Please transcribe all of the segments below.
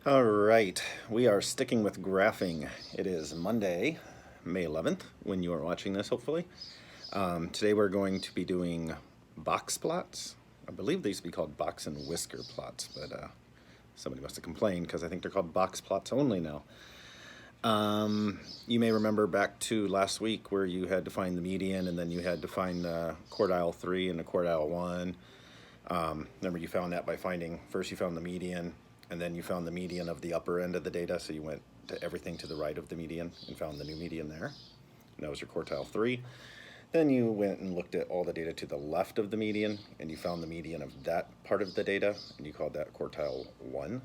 All right, we are sticking with graphing. It is Monday, May 11th, when you are watching this, hopefully. Today we're going to be doing box plots. I believe they used to be called box and whisker plots, but somebody must have complained because I think they're called box plots only now. You may remember back to last week where you had to find the median and then you had to find the quartile 3 and the quartile 1. Remember, you found that by finding, first you found the median, and then you found the median of the upper end of the data, so you went to everything to the right of the median and found the new median there. And that was your quartile 3. Then you went and looked at all the data to the left of the median, and you found the median of that part of the data, and you called that quartile 1.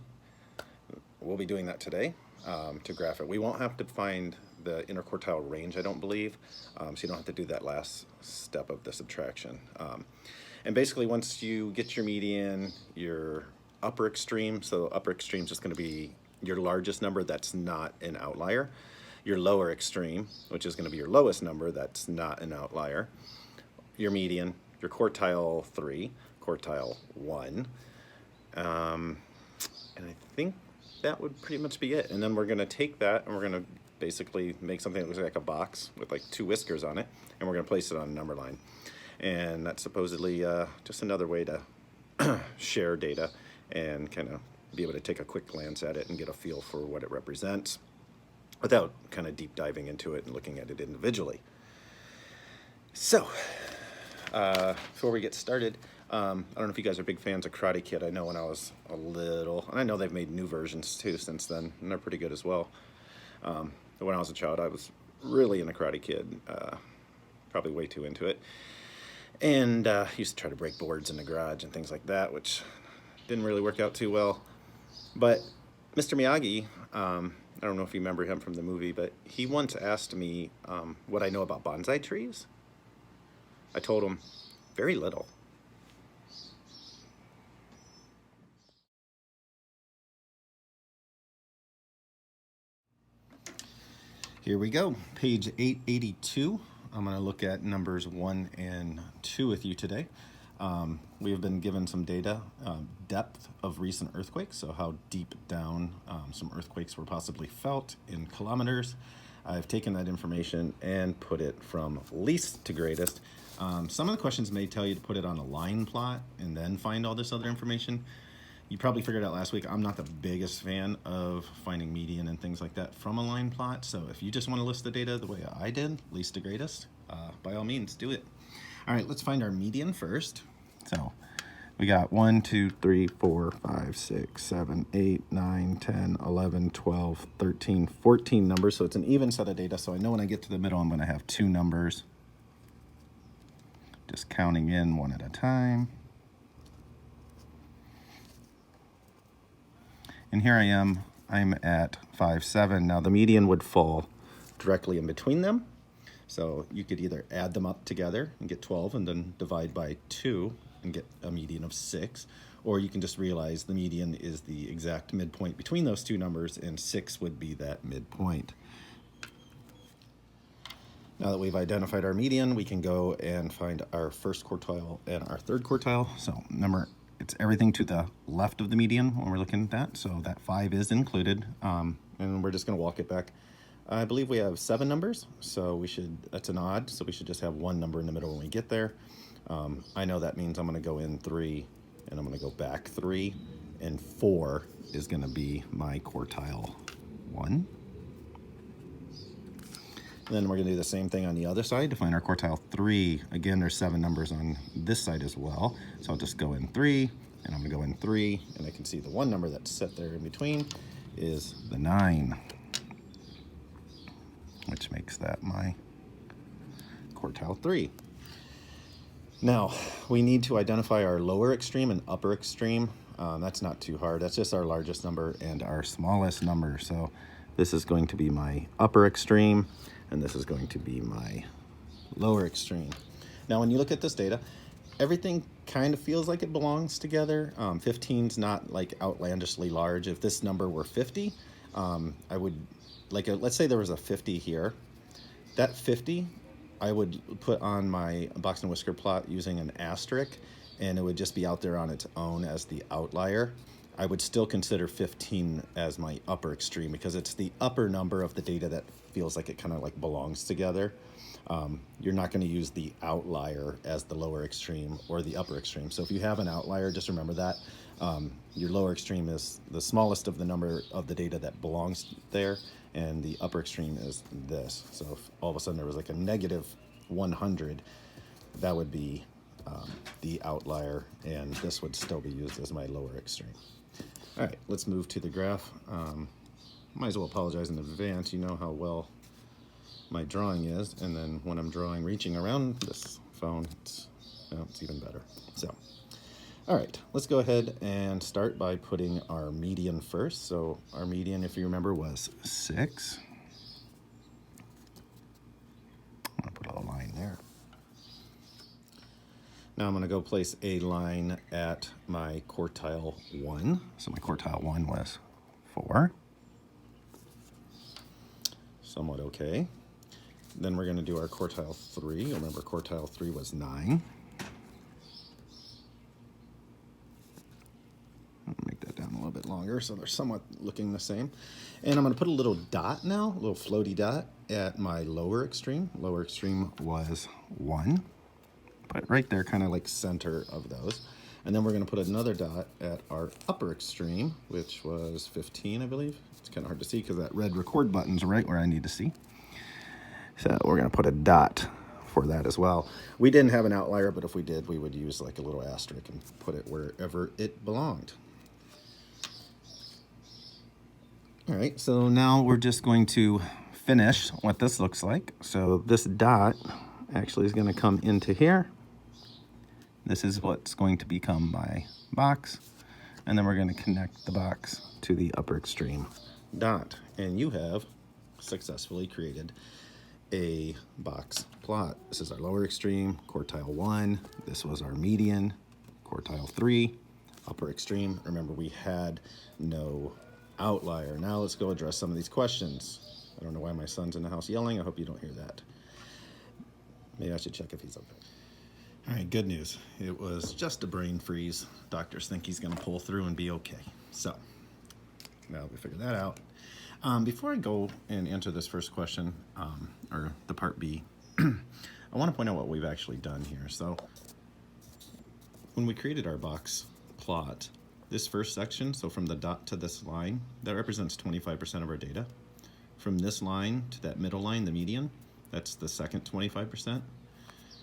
We'll be doing that today to graph it. We won't have to find the interquartile range, I don't believe, so you don't have to do that last step of the subtraction. And basically, once you get your median, your upper extreme, so upper extreme is just going to be your largest number that's not an outlier. Your lower extreme, which is going to be your lowest number that's not an outlier. Your median, your quartile 3, quartile 1. And I think that would pretty much be it. And then we're going to take that and we're going to basically make something that looks like a box with like 2 whiskers on it, and we're going to place it on a number line. And that's supposedly just another way to share data and kind of be able to take a quick glance at it and get a feel for what it represents without kind of deep diving into it and looking at it individually. So, before we get started, I don't know if you guys are big fans of Karate Kid. I know when I was a little, and I know they've made new versions too since then, and they're pretty good as well. But when I was a child, I was really into Karate Kid, probably way too into it. And used to try to break boards in the garage and things like that, which didn't really work out too well. But Mr. Miyagi, I don't know if you remember him from the movie, but he once asked me what I know about bonsai trees. I told him very little. Here we go, page 882. I'm going to look at numbers 1 and 2 with you today. We have been given some data, depth of recent earthquakes, so how deep down some earthquakes were possibly felt in kilometers. I've taken that information and put it from least to greatest. Some of the questions may tell you to put it on a line plot and then find all this other information. You probably figured out last week, I'm not the biggest fan of finding median and things like that from a line plot. So if you just want to list the data the way I did, least to greatest, by all means, do it. All right, let's find our median first. So we got 1, 2, 3, 4, 5, 6, 7, 8, 9, 10, 11, 12, 13, 14 numbers. So it's an even set of data. So I know when I get to the middle, I'm going to have 2 numbers. Just counting in one at a time. And here I am, I'm at 5, 7. Now the median would fall directly in between them. So you could either add them up together and get 12 and then divide by 2 and get a median of 6. Or you can just realize the median is the exact midpoint between those 2 numbers, and 6 would be that midpoint. Now that we've identified our median, we can go and find our first quartile and our third quartile. So it's everything to the left of the median when we're looking at that. So that 5 is included, and we're just going to walk it back. I believe we have 7 numbers, so that's an odd, so we should just have 1 number in the middle when we get there. I know that means I'm going to go in 3, and I'm going to go back 3, and 4 is going to be my quartile 1. And then we're going to do the same thing on the other side to find our quartile 3. Again, there's 7 numbers on this side as well. So I'll just go in 3, and I'm going to go in 3, and I can see the 1 number that's set there in between is the 9, which makes that my quartile 3. Now, we need to identify our lower extreme and upper extreme. That's not too hard. That's just our largest number and our smallest number. So this is going to be my upper extreme, and this is going to be my lower extreme. Now, when you look at this data, everything kind of feels like it belongs together. 15's not like outlandishly large. If this number were 50, I would, let's say there was a 50 here. That 50, I would put on my box and whisker plot using an asterisk, and it would just be out there on its own as the outlier. I would still consider 15 as my upper extreme because it's the upper number of the data that feels like it kind of like belongs together. You're not going to use the outlier as the lower extreme or the upper extreme. So if you have an outlier, just remember that. Your lower extreme is the smallest of the number of the data that belongs there, and the upper extreme is this. So if all of a sudden there was like a negative 100, that would be the outlier, and this would still be used as my lower extreme. All right, let's move to the graph. Might as well apologize in advance. You know how well my drawing is, and then when I'm drawing reaching around this phone, it's even better. So, all right, let's go ahead and start by putting our median first. So our median, if you remember, was 6. I'm gonna put a little line there. Now I'm going to go place a line at my quartile 1. So my quartile 1 was 4. Somewhat okay. Then we're going to do our quartile 3. Remember, quartile 3 was 9. I'll make that down a little bit longer so they're somewhat looking the same. And I'm going to put a little dot now, a little floaty dot at my lower extreme. Lower extreme was 1. But right there, kind of like center of those. And then we're going to put another dot at our upper extreme, which was 15, I believe. It's kind of hard to see because that red record button's right where I need to see. So we're going to put a dot for that as well. We didn't have an outlier, but if we did, we would use like a little asterisk and put it wherever it belonged. All right, so now we're just going to finish what this looks like. So this dot actually is going to come into here. This is what's going to become my box. And then we're going to connect the box to the upper extreme dot. And you have successfully created a box plot. This is our lower extreme, quartile 1. This was our median, quartile 3, upper extreme. Remember, we had no outlier. Now let's go address some of these questions. I don't know why my son's in the house yelling. I hope you don't hear that. Maybe I should check if he's okay. All right, good news. It was just a brain freeze. Doctors think he's going to pull through and be okay. So, now that we figured that out. Before I go and answer this first question, or the part B, I want to point out what we've actually done here. So, when we created our box plot, this first section, so from the dot to this line, that represents 25% of our data. From this line to that middle line, the median, that's the second 25%.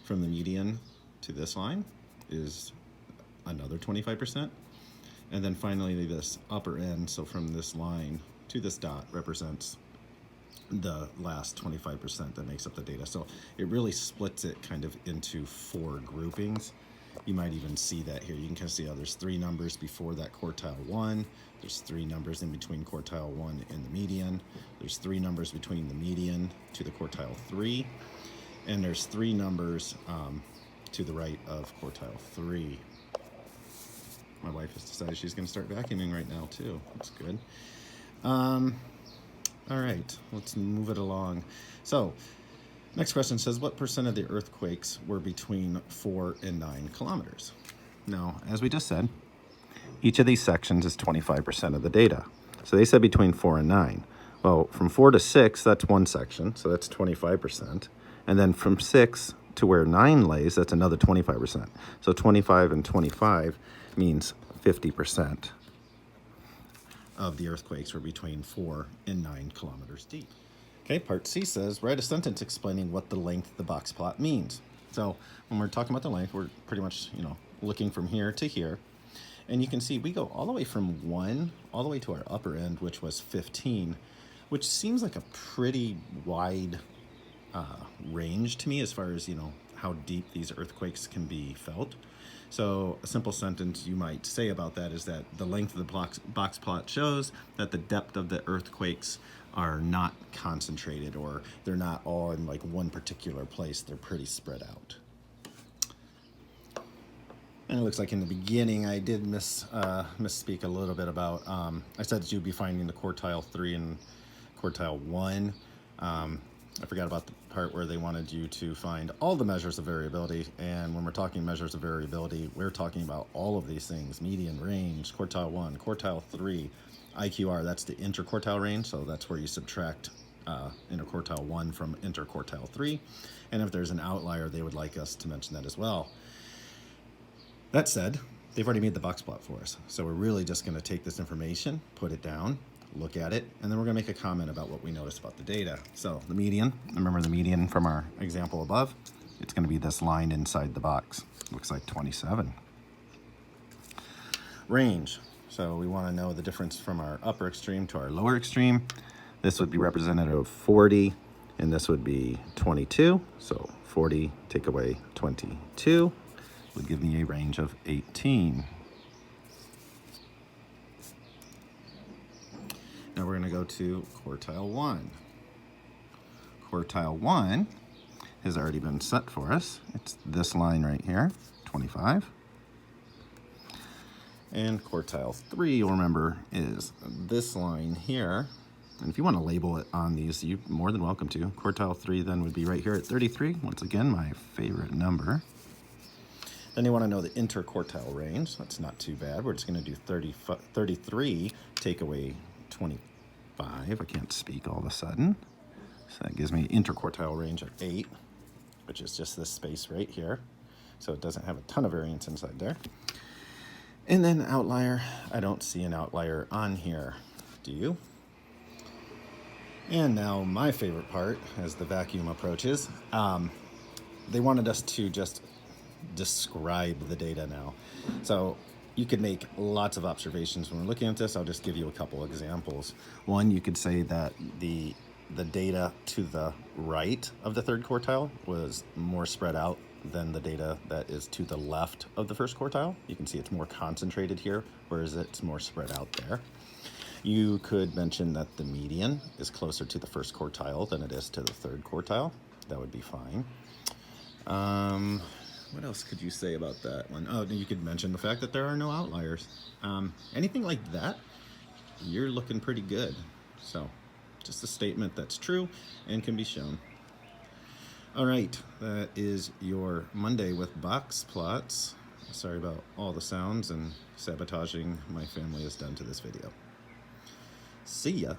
From the median to this line is another 25%. And then finally this upper end, so from this line to this dot, represents the last 25% that makes up the data. So it really splits it kind of into 4 groupings. You might even see that here. You can kind of see how there's 3 numbers before that quartile 1. There's 3 numbers in between quartile 1 and the median. There's 3 numbers between the median to the quartile 3. And there's 3 numbers to the right of quartile 3. My wife has decided she's going to start vacuuming right now too. That's good. All right, let's move it along. So, next question says, what percent of the earthquakes were between 4 and 9 kilometers? Now, as we just said, each of these sections is 25% of the data. So they said between 4 and 9. Well, from 4 to 6, that's one section, so that's 25%. And then from 6 to where 9 lays, that's another 25%. So 25 and 25 means 50% of the earthquakes were between 4 and 9 kilometers deep. Okay, part C says, write a sentence explaining what the length of the box plot means. So when we're talking about the length, we're pretty much, looking from here to here. And you can see we go all the way from 1 all the way to our upper end, which was 15, which seems like a pretty wide range to me as far as, how deep these earthquakes can be felt. So a simple sentence you might say about that is that the length of the box plot shows that the depth of the earthquakes are not concentrated, or they're not all in like one particular place. They're pretty spread out. And it looks like in the beginning I did misspeak a little bit about, I said that you'd be finding the quartile 3 and quartile 1. I forgot about the part where they wanted you to find all the measures of variability. And when we're talking measures of variability, we're talking about all of these things: median, range, quartile 1, quartile 3, IQR, that's the interquartile range. So that's where you subtract interquartile 1 from interquartile 3. And if there's an outlier, they would like us to mention that as well. That said, they've already made the box plot for us. So we're really just going to take this information, put it down, look at it, and then we're going to make a comment about what we noticed about the data. So the median, remember the median from our example above? It's going to be this line inside the box. Looks like 27. Range. So we want to know the difference from our upper extreme to our lower extreme. This would be representative of 40, and this would be 22. So 40 take away 22 would give me a range of 18. Now we're going to go to quartile 1. Quartile 1 has already been set for us. It's this line right here, 25. And quartile 3, you'll remember, is this line here. And if you want to label it on these, you're more than welcome to. Quartile 3 then would be right here at 33. Once again, my favorite number. Then you want to know the interquartile range. That's not too bad. We're just going to do 33, take away 25. I can't speak all of a sudden. So that gives me interquartile range of 8, which is just this space right here. So it doesn't have a ton of variance inside there. And then outlier, I don't see an outlier on here. Do you? And now my favorite part, as the vacuum approaches, they wanted us to just describe the data now. So you could make lots of observations when we're looking at this. I'll just give you a couple examples. One, you could say that the data to the right of the third quartile was more spread out than the data that is to the left of the first quartile. You can see it's more concentrated here, whereas it's more spread out there. You could mention that the median is closer to the first quartile than it is to the third quartile. That would be fine. What else could you say about that one? Oh, you could mention the fact that there are no outliers. Anything like that, you're looking pretty good. So just a statement that's true and can be shown. All right, that is your Monday with box plots. Sorry about all the sounds and sabotaging my family has done to this video. See ya.